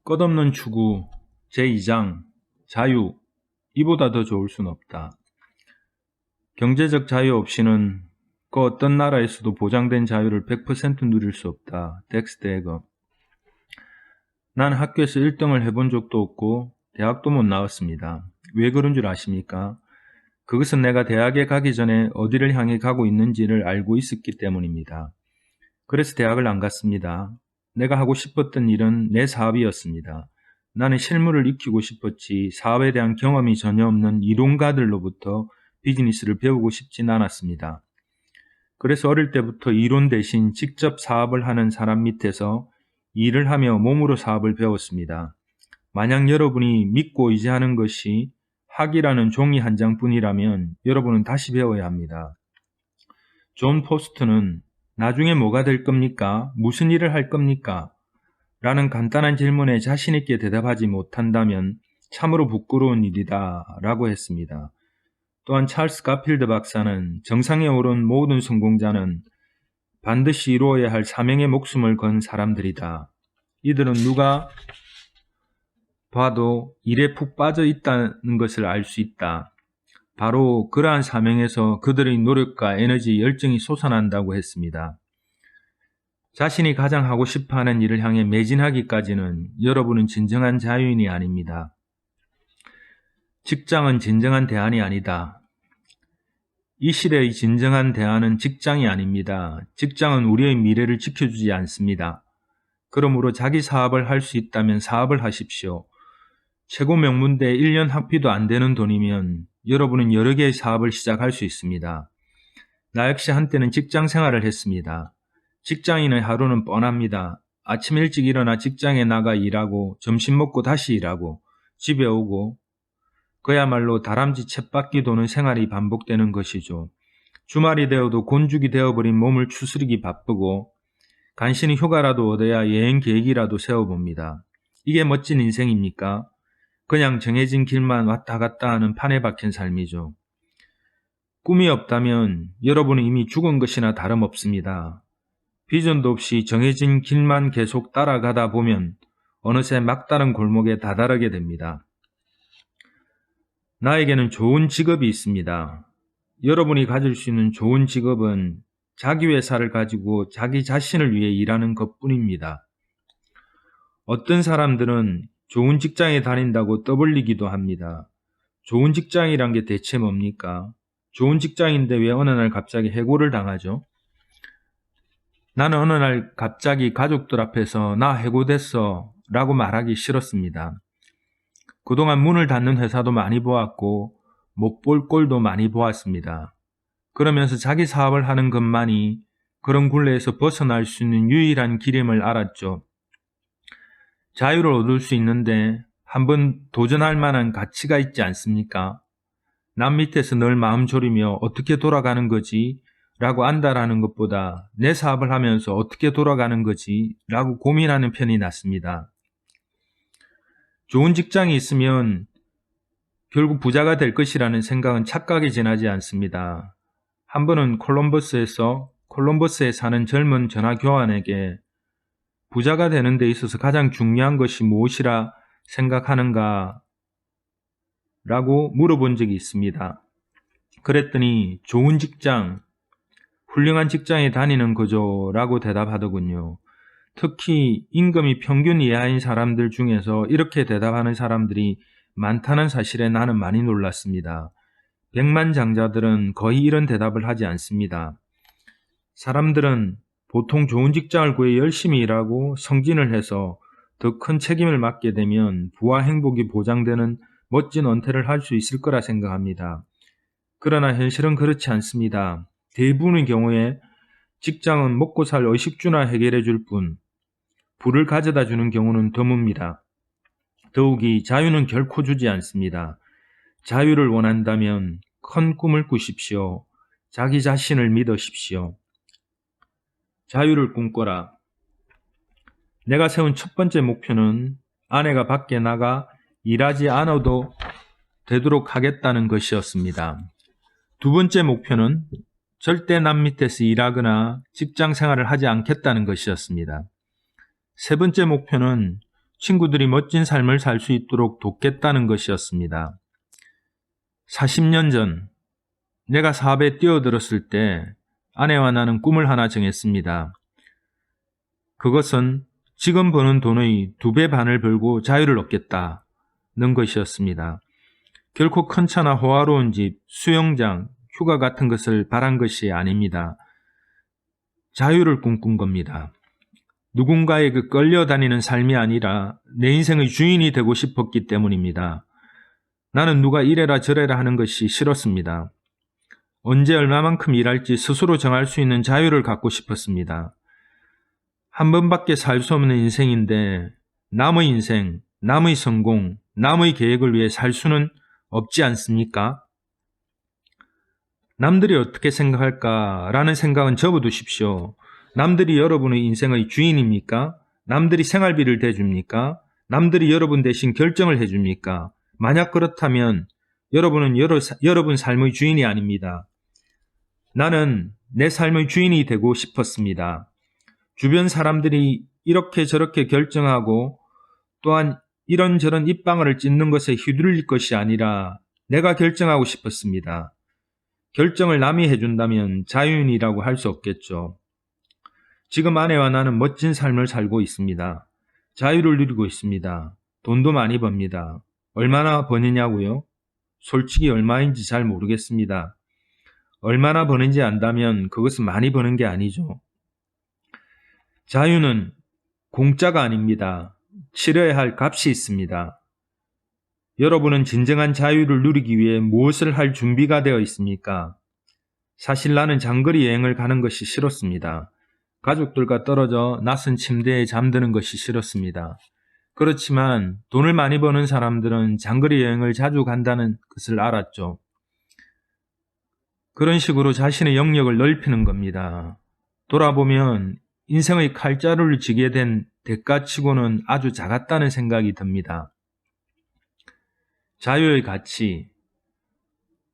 끝없는 추구 제2장 자유 이보다 더 좋을 순 없다. 경제적 자유 없이는 그 어떤 나라에서도 보장된 자유를 100% 누릴 수 없다. 덱스터 에거. 난 학교에서 1등을 해본 적도 없고 대학도 못 나왔습니다. 왜 그런 줄 아십니까? 그것은 내가 대학에 가기 전에 어디를 향해 가고 있는지를 알고 있었기 때문입니다. 그래서 대학을 안 갔습니다. 내가 하고 싶었던 일은 내 사업이었습니다. 나는 실무를 익히고 싶었지 사업에 대한 경험이 전혀 없는 이론가들로부터 비즈니스를 배우고 싶진 않았습니다. 그래서 어릴 때부터 이론 대신 직접 사업을 하는 사람 밑에서 일을 하며 몸으로 사업을 배웠습니다. 만약 여러분이 믿고 의지하는 것이 학이라는 종이 한 장뿐이라면 여러분은 다시 배워야 합니다. 존 포스트는 나중에 뭐가 될 겁니까? 무슨 일을 할 겁니까? 라는 간단한 질문에 자신 있게 대답하지 못한다면 참으로 부끄러운 일이다 라고 했습니다. 또한 찰스 가필드 박사는 정상에 오른 모든 성공자는 반드시 이루어야 할 사명에 목숨을 건 사람들이다. 이들은 누가 봐도 일에 푹 빠져 있다는 것을 알 수 있다. 바로 그러한 사명에서 그들의 노력과 에너지, 열정이 솟아난다고 했습니다. 자신이 가장 하고 싶어하는 일을 향해 매진하기까지는 여러분은 진정한 자유인이 아닙니다. 직장은 진정한 대안이 아니다. 이 시대의 진정한 대안은 직장이 아닙니다. 직장은 우리의 미래를 지켜주지 않습니다. 그러므로 자기 사업을 할 수 있다면 사업을 하십시오. 최고 명문대 1년 학비도 안 되는 돈이면 여러분은 여러 개의 사업을 시작할 수 있습니다. 나 역시 한때는 직장 생활을 했습니다. 직장인의 하루는 뻔합니다. 아침 일찍 일어나 직장에 나가 일하고 점심 먹고 다시 일하고 집에 오고 그야말로 다람쥐 쳇바퀴 도는 생활이 반복되는 것이죠. 주말이 되어도 곤죽이 되어버린 몸을 추스르기 바쁘고 간신히 휴가라도 얻어야 여행 계획이라도 세워봅니다. 이게 멋진 인생입니까? 그냥 정해진 길만 왔다 갔다 하는 판에 박힌 삶이죠. 꿈이 없다면 여러분은 이미 죽은 것이나 다름없습니다. 비전도 없이 정해진 길만 계속 따라가다 보면 어느새 막다른 골목에 다다르게 됩니다. 나에게는 좋은 직업이 있습니다. 여러분이 가질 수 있는 좋은 직업은 자기 회사를 가지고 자기 자신을 위해 일하는 것뿐입니다. 어떤 사람들은 좋은 직장에 다닌다고 떠벌리기도 합니다. 좋은 직장이란 게 대체 뭡니까? 좋은 직장인데 왜 어느 날 갑자기 해고를 당하죠? 나는 어느 날 갑자기 가족들 앞에서 나 해고됐어 라고 말하기 싫었습니다. 그동안 문을 닫는 회사도 많이 보았고 못 볼 꼴도 많이 보았습니다. 그러면서 자기 사업을 하는 것만이 그런 굴레에서 벗어날 수 있는 유일한 길임을 알았죠. 자유를 얻을 수 있는데 한번 도전할 만한 가치가 있지 않습니까? 남 밑에서 늘 마음 졸이며 어떻게 돌아가는 거지? 라고 안달하는 것보다 내 사업을 하면서 어떻게 돌아가는 거지? 라고 고민하는 편이 낫습니다. 좋은 직장이 있으면 결국 부자가 될 것이라는 생각은 착각에 지나지 않습니다. 한 번은 콜럼버스에 사는 젊은 전화교환에게 부자가 되는 데 있어서 가장 중요한 것이 무엇이라 생각하는가? 라고 물어본 적이 있습니다. 그랬더니 좋은 직장, 훌륭한 직장에 다니는 거죠 라고 대답하더군요. 특히 임금이 평균 이하인 사람들 중에서 이렇게 대답하는 사람들이 많다는 사실에 나는 많이 놀랐습니다. 백만장자들은 거의 이런 대답을 하지 않습니다. 사람들은 보통 좋은 직장을 구해 열심히 일하고 승진을 해서 더 큰 책임을 맡게 되면 부와 행복이 보장되는 멋진 은퇴를 할 수 있을 거라 생각합니다. 그러나 현실은 그렇지 않습니다. 대부분의 경우에 직장은 먹고 살 의식주나 해결해 줄 뿐, 부를 가져다 주는 경우는 드뭅니다. 더욱이 자유는 결코 주지 않습니다. 자유를 원한다면 큰 꿈을 꾸십시오. 자기 자신을 믿으십시오. 자유를 꿈꿔라. 내가 세운 첫 번째 목표는 아내가 밖에 나가 일하지 않아도 되도록 하겠다는 것이었습니다. 두 번째 목표는 절대 남 밑에서 일하거나 직장 생활을 하지 않겠다는 것이었습니다. 세 번째 목표는 친구들이 멋진 삶을 살 수 있도록 돕겠다는 것이었습니다. 40년 전 내가 사업에 뛰어들었을 때 아내와 나는 꿈을 하나 정했습니다. 그것은 지금 버는 돈의 2배 반을 벌고 자유를 얻겠다는 것이었습니다. 결코 큰 차나 호화로운 집, 수영장, 휴가 같은 것을 바란 것이 아닙니다. 자유를 꿈꾼 겁니다. 누군가에게 끌려다니는 삶이 아니라 내 인생의 주인이 되고 싶었기 때문입니다. 나는 누가 이래라 저래라 하는 것이 싫었습니다. 언제 얼마만큼 일할지 스스로 정할 수 있는 자유를 갖고 싶었습니다. 한 번밖에 살 수 없는 인생인데 남의 인생, 남의 성공, 남의 계획을 위해 살 수는 없지 않습니까? 남들이 어떻게 생각할까라는 생각은 접어두십시오. 남들이 여러분의 인생의 주인입니까? 남들이 생활비를 대줍니까? 남들이 여러분 대신 결정을 해줍니까? 만약 그렇다면 여러분은 여러분 삶의 주인이 아닙니다. 나는 내 삶의 주인이 되고 싶었습니다. 주변 사람들이 이렇게 저렇게 결정하고 또한 이런저런 입방아를 찢는 것에 휘둘릴 것이 아니라 내가 결정하고 싶었습니다. 결정을 남이 해준다면 자유인이라고 할 수 없겠죠. 지금 아내와 나는 멋진 삶을 살고 있습니다. 자유를 누리고 있습니다. 돈도 많이 법니다. 얼마나 버느냐고요? 솔직히 얼마인지 잘 모르겠습니다. 얼마나 버는지 안다면 그것은 많이 버는 게 아니죠. 자유는 공짜가 아닙니다. 치러야 할 값이 있습니다. 여러분은 진정한 자유를 누리기 위해 무엇을 할 준비가 되어 있습니까? 사실 나는 장거리 여행을 가는 것이 싫었습니다. 가족들과 떨어져 낯선 침대에 잠드는 것이 싫었습니다. 그렇지만 돈을 많이 버는 사람들은 장거리 여행을 자주 간다는 것을 알았죠. 그런 식으로 자신의 영역을 넓히는 겁니다. 돌아보면 인생의 칼자루를 쥐게 된 대가치고는 아주 작았다는 생각이 듭니다. 자유의 가치.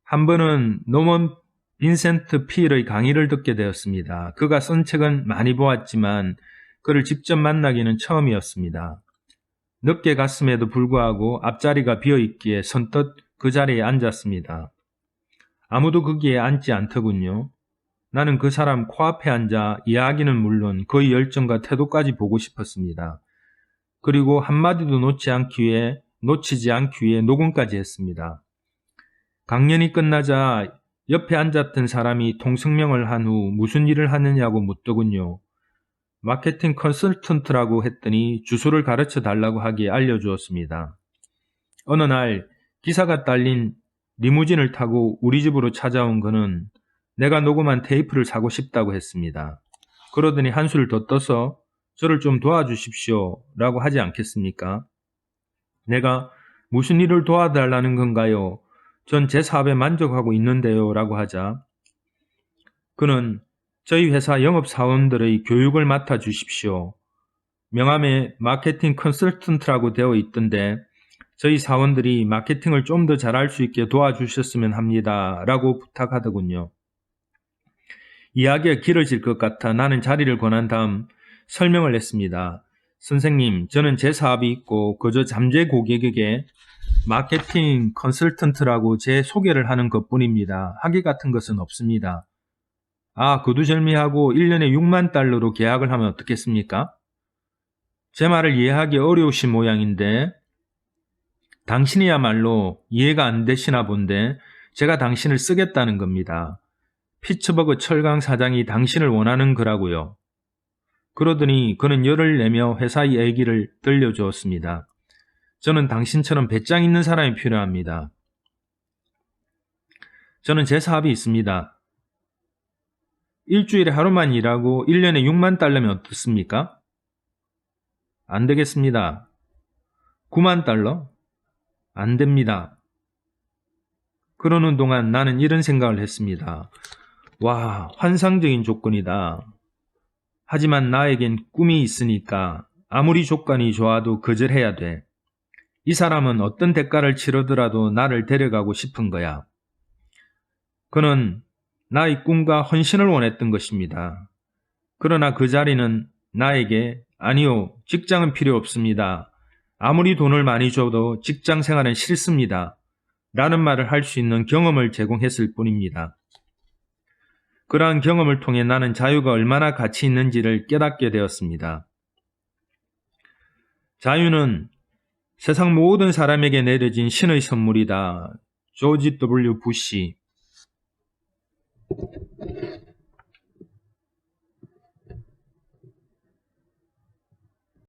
한 번은 노먼 빈센트 필의 강의를 듣게 되었습니다. 그가 쓴 책은 많이 보았지만 그를 직접 만나기는 처음이었습니다. 늦게 갔음에도 불구하고 앞자리가 비어있기에 선뜻 그 자리에 앉았습니다. 아무도 거기에 앉지 않더군요. 나는 그 사람 코앞에 앉아 이야기는 물론 그의 열정과 태도까지 보고 싶었습니다. 그리고 한마디도 놓치지 않기 위해 녹음까지 했습니다. 강연이 끝나자 옆에 앉았던 사람이 통성명을 한 후 무슨 일을 하느냐고 묻더군요. 마케팅 컨설턴트라고 했더니 주소를 가르쳐 달라고 하기에 알려주었습니다. 어느 날 기사가 딸린 리무진을 타고 우리 집으로 찾아온 그는 내가 녹음한 테이프를 사고 싶다고 했습니다. 그러더니 한술 더 떠서 저를 좀 도와주십시오 라고 하지 않겠습니까? 내가 무슨 일을 도와달라는 건가요? 전 제 사업에 만족하고 있는데요 라고 하자 그는 저희 회사 영업사원들의 교육을 맡아주십시오. 명함에 마케팅 컨설턴트라고 되어 있던데 저희 사원들이 마케팅을 좀 더 잘할 수 있게 도와주셨으면 합니다 라고 부탁하더군요. 이야기가 길어질 것 같아 나는 자리를 권한 다음 설명을 했습니다. 선생님, 저는 제 사업이 있고 그저 잠재 고객에게 마케팅 컨설턴트라고 제 소개를 하는 것뿐입니다. 학위 같은 것은 없습니다. 아, 거두절미하고 1년에 6만 달러로 계약을 하면 어떻겠습니까? 제 말을 이해하기 어려우신 모양인데 당신이야말로 이해가 안 되시나 본데 제가 당신을 쓰겠다는 겁니다. 피츠버그 철강 사장이 당신을 원하는 거라고요. 그러더니 그는 열을 내며 회사 얘기를 들려주었습니다. 저는 당신처럼 배짱 있는 사람이 필요합니다. 저는 제 사업이 있습니다. 일주일에 하루만 일하고 1년에 6만 달러면 어떻습니까? 안 되겠습니다. 9만 달러? 안 됩니다. 그러는 동안 나는 이런 생각을 했습니다. 와, 환상적인 조건이다. 하지만 나에겐 꿈이 있으니까 아무리 조건이 좋아도 거절해야 돼. 이 사람은 어떤 대가를 치르더라도 나를 데려가고 싶은 거야. 그는 나의 꿈과 헌신을 원했던 것입니다. 그러나 그 자리는 나에게 아니요, 직장은 필요 없습니다. 아무리 돈을 많이 줘도 직장 생활은 싫습니다. 라는 말을 할 수 있는 경험을 제공했을 뿐입니다. 그러한 경험을 통해 나는 자유가 얼마나 가치 있는지를 깨닫게 되었습니다. 자유는 세상 모든 사람에게 내려진 신의 선물이다. 조지 W. 부시.